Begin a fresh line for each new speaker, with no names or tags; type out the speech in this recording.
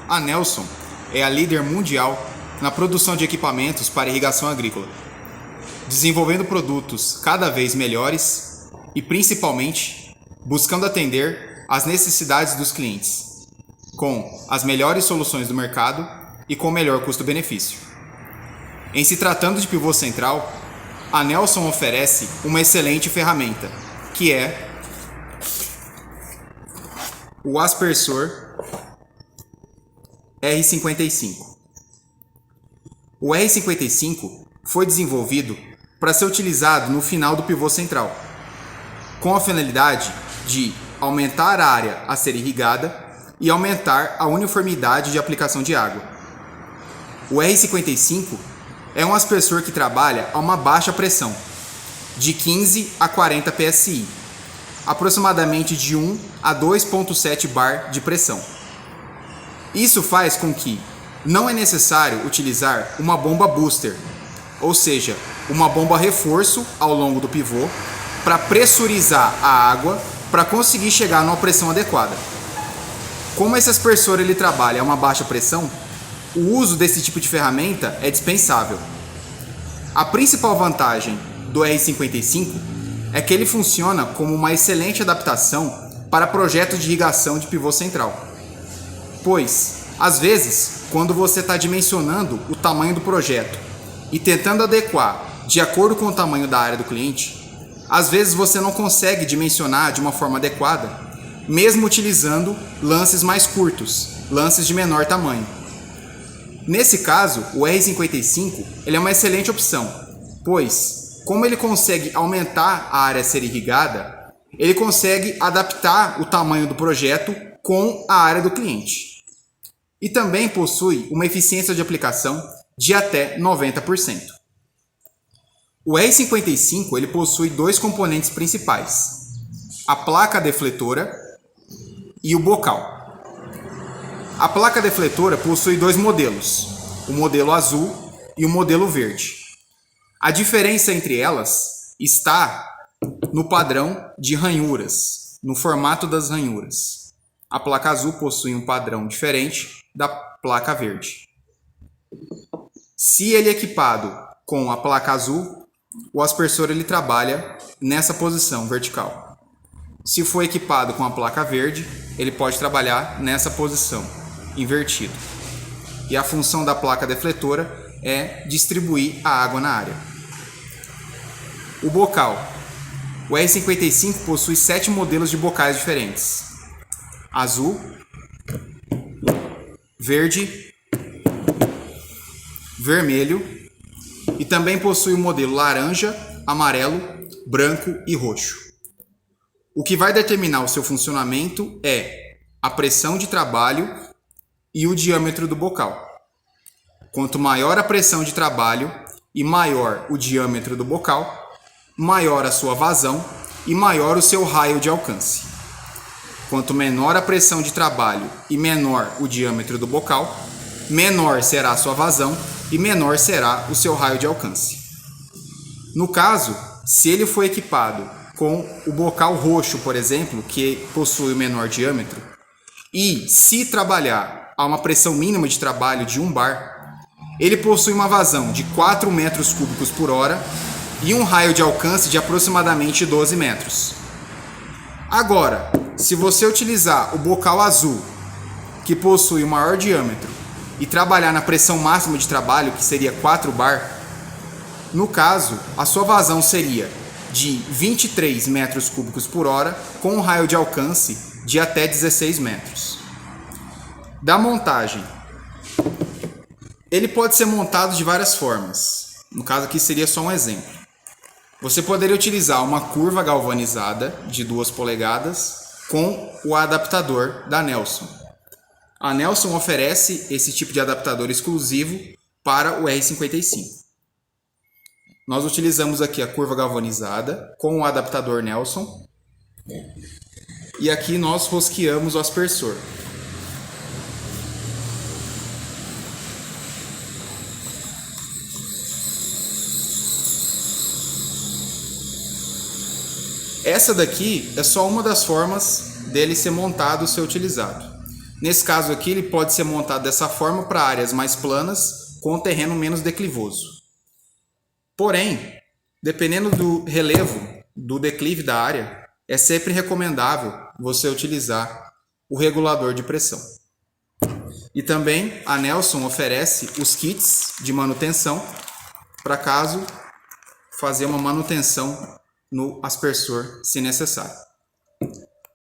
A Nelson é a líder mundial na produção de equipamentos para irrigação agrícola, desenvolvendo produtos cada vez melhores e, principalmente, buscando atender às necessidades dos clientes, com as melhores soluções do mercado e com o melhor custo-benefício. Em se tratando de pivô central, a Nelson oferece uma excelente ferramenta, que é o aspersor R55. O R55 foi desenvolvido para ser utilizado no final do pivô central, com a finalidade de aumentar a área a ser irrigada e aumentar a uniformidade de aplicação de água. O R55 é um aspersor que trabalha a uma baixa pressão, de 15 a 40 psi, aproximadamente de 1 a 2,7 bar de pressão. Isso faz com que não é necessário utilizar uma bomba booster, ou seja, uma bomba reforço ao longo do pivô para pressurizar a água para conseguir chegar numa pressão adequada. Como esse aspersor ele trabalha a uma baixa pressão, o uso desse tipo de ferramenta é dispensável. A principal vantagem do R55 é que ele funciona como uma excelente adaptação para projetos de irrigação de pivô central. Pois, às vezes, quando você está dimensionando o tamanho do projeto e tentando adequar de acordo com o tamanho da área do cliente, às vezes você não consegue dimensionar de uma forma adequada, mesmo utilizando lances mais curtos, lances de menor tamanho. Nesse caso, o R55 ele é uma excelente opção, pois, como ele consegue aumentar a área a ser irrigada, ele consegue adaptar o tamanho do projeto com a área do cliente. E também possui uma eficiência de aplicação de até 90%. O R55 ele possui dois componentes principais, a placa defletora e o bocal. A placa defletora possui dois modelos, o modelo azul e o modelo verde. A diferença entre elas está no padrão de ranhuras, no formato das ranhuras. A placa azul possui um padrão diferente da placa verde. Se ele é equipado com a placa azul, o aspersor ele trabalha nessa posição vertical. Se for equipado com a placa verde, ele pode trabalhar nessa posição, invertido. E a função da placa defletora é distribuir a água na área. O bocal. O R55 possui 7 modelos de bocais diferentes: azul, verde, vermelho, e também possui o modelo laranja, amarelo, branco e roxo. O que vai determinar o seu funcionamento é a pressão de trabalho e o diâmetro do bocal. Quanto maior a pressão de trabalho e maior o diâmetro do bocal, maior a sua vazão e maior o seu raio de alcance. Quanto menor a pressão de trabalho e menor o diâmetro do bocal, menor será a sua vazão e menor será o seu raio de alcance. No caso, se ele for equipado com o bocal roxo, por exemplo, que possui o menor diâmetro, e se trabalhar a uma pressão mínima de trabalho de 1 bar, ele possui uma vazão de 4 metros cúbicos por hora e um raio de alcance de aproximadamente 12 metros. Agora, se você utilizar o bocal azul, que possui o maior diâmetro, e trabalhar na pressão máxima de trabalho, que seria 4 bar, no caso, a sua vazão seria de 23 metros cúbicos por hora, com um raio de alcance de até 16 metros. Da montagem. Ele pode ser montado de várias formas. No caso aqui seria só um exemplo. Você poderia utilizar uma curva galvanizada de 2 polegadas com o adaptador da Nelson. A Nelson oferece esse tipo de adaptador exclusivo para o R55. Nós utilizamos aqui a curva galvanizada com o adaptador Nelson. E aqui nós rosqueamos o aspersor. Essa daqui é só uma das formas dele ser montado e ser utilizado. Nesse caso aqui, ele pode ser montado dessa forma para áreas mais planas, com terreno menos declivoso. Porém, dependendo do relevo, do declive da área, é sempre recomendável você utilizar o regulador de pressão. E também a Nelson oferece os kits de manutenção para caso fazer uma manutenção no aspersor, se necessário.